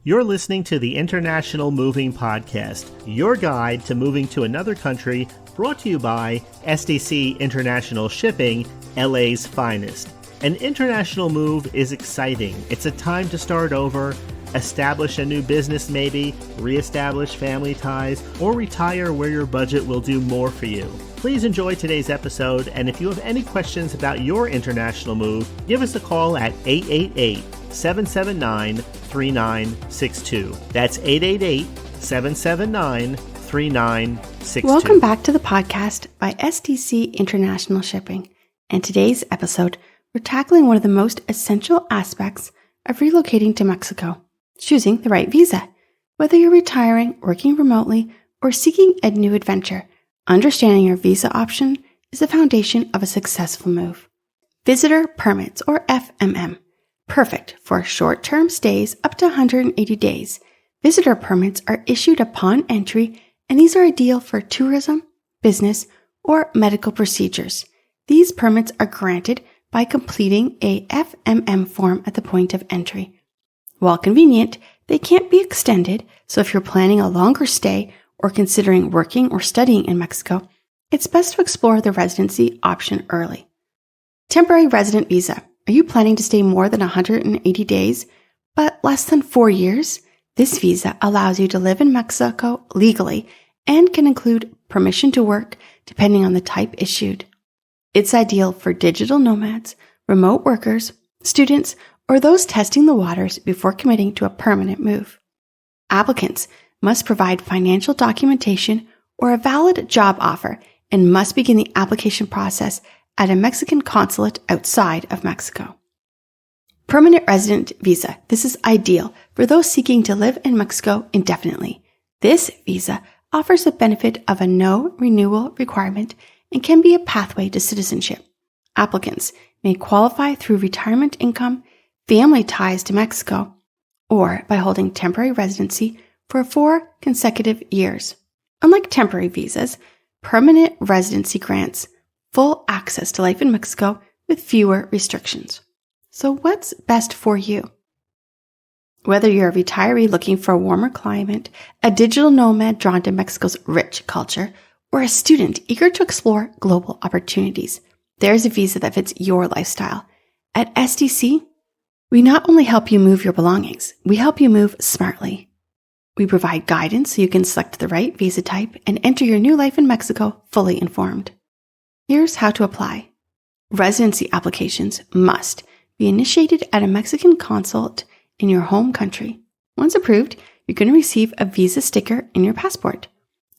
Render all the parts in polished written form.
You're listening to the International Moving Podcast, your guide to moving to another country, brought to you by SDC International Shipping, LA's finest. An international move is exciting. It's a time to start over, establish a new business maybe, reestablish family ties, or retire where your budget will do more for you. Please enjoy today's episode, and if you have any questions about your international move, give us a call at 888-779-3962. That's 888-779-3962. Welcome back to the podcast by SDC International Shipping. In today's episode, we're tackling one of the most essential aspects of relocating to Mexico, choosing the right visa. Whether you're retiring, working remotely, or seeking a new adventure, understanding your visa option is the foundation of a successful move. Visitor permits, or FMM. Perfect for short-term stays up to 180 days. Visitor permits are issued upon entry, and these are ideal for tourism, business, or medical procedures. These permits are granted by completing a FMM form at the point of entry. While convenient, they can't be extended, so if you're planning a longer stay or considering working or studying in Mexico, it's best to explore the residency option early. Temporary resident visa. Are you planning to stay more than 180 days, but less than 4 years? This visa allows you to live in Mexico legally and can include permission to work depending on the type issued. It's ideal for digital nomads, remote workers, students, or those testing the waters before committing to a permanent move. Applicants must provide financial documentation or a valid job offer and must begin the application process at a Mexican consulate outside of Mexico. Permanent resident visa. This is ideal for those seeking to live in Mexico indefinitely. This visa offers the benefit of a no renewal requirement and can be a pathway to citizenship. Applicants may qualify through retirement income, family ties to Mexico, or by holding temporary residency for 4 consecutive years. Unlike temporary visas, permanent residency grants full access to life in Mexico with fewer restrictions. So what's best for you? Whether you're a retiree looking for a warmer climate, a digital nomad drawn to Mexico's rich culture, or a student eager to explore global opportunities, there's a visa that fits your lifestyle. At SDC, we not only help you move your belongings, we help you move smartly. We provide guidance so you can select the right visa type and enter your new life in Mexico fully informed. Here's how to apply. Residency applications must be initiated at a Mexican consulate in your home country. Once approved, you're going to receive a visa sticker in your passport.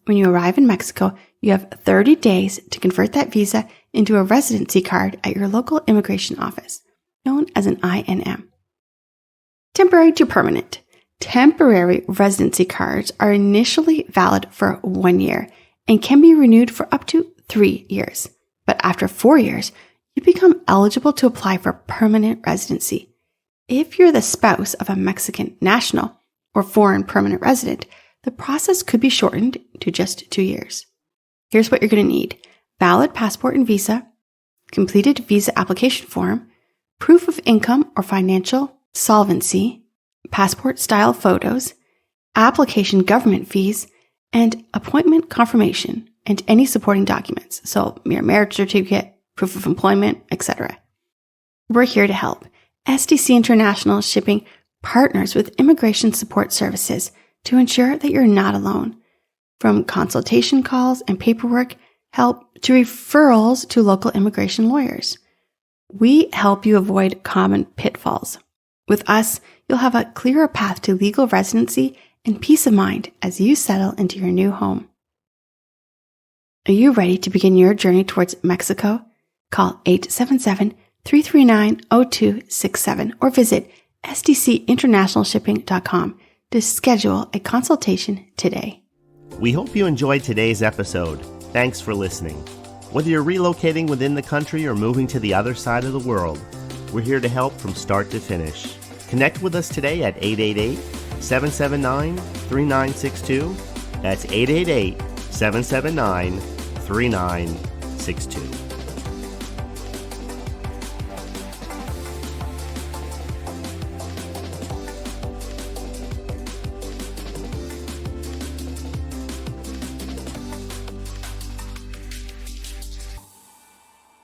When you arrive in Mexico, you have 30 days to convert that visa into a residency card at your local immigration office, known as an INM. Temporary to permanent. Temporary residency cards are initially valid for 1 year and can be renewed for up to 3 years. But after 4 years, you become eligible to apply for permanent residency. If you're the spouse of a Mexican national or foreign permanent resident, the process could be shortened to just 2 years. Here's what you're going to need: valid passport and visa, completed visa application form, proof of income or financial solvency, passport style photos, application government fees, and appointment confirmation, and any supporting documents, so your marriage certificate, proof of employment, etc. We're here to help. SDC International Shipping partners with immigration support services to ensure that you're not alone. From consultation calls and paperwork help to referrals to local immigration lawyers. We help you avoid common pitfalls. With us, you'll have a clearer path to legal residency and peace of mind as you settle into your new home. Are you ready to begin your journey towards Mexico? Call 877-339-0267 or visit sdcinternationalshipping.com to schedule a consultation today. We hope you enjoyed today's episode. Thanks for listening. Whether you're relocating within the country or moving to the other side of the world, we're here to help from start to finish. Connect with us today at 888-779-3962. That's 888-779-3962.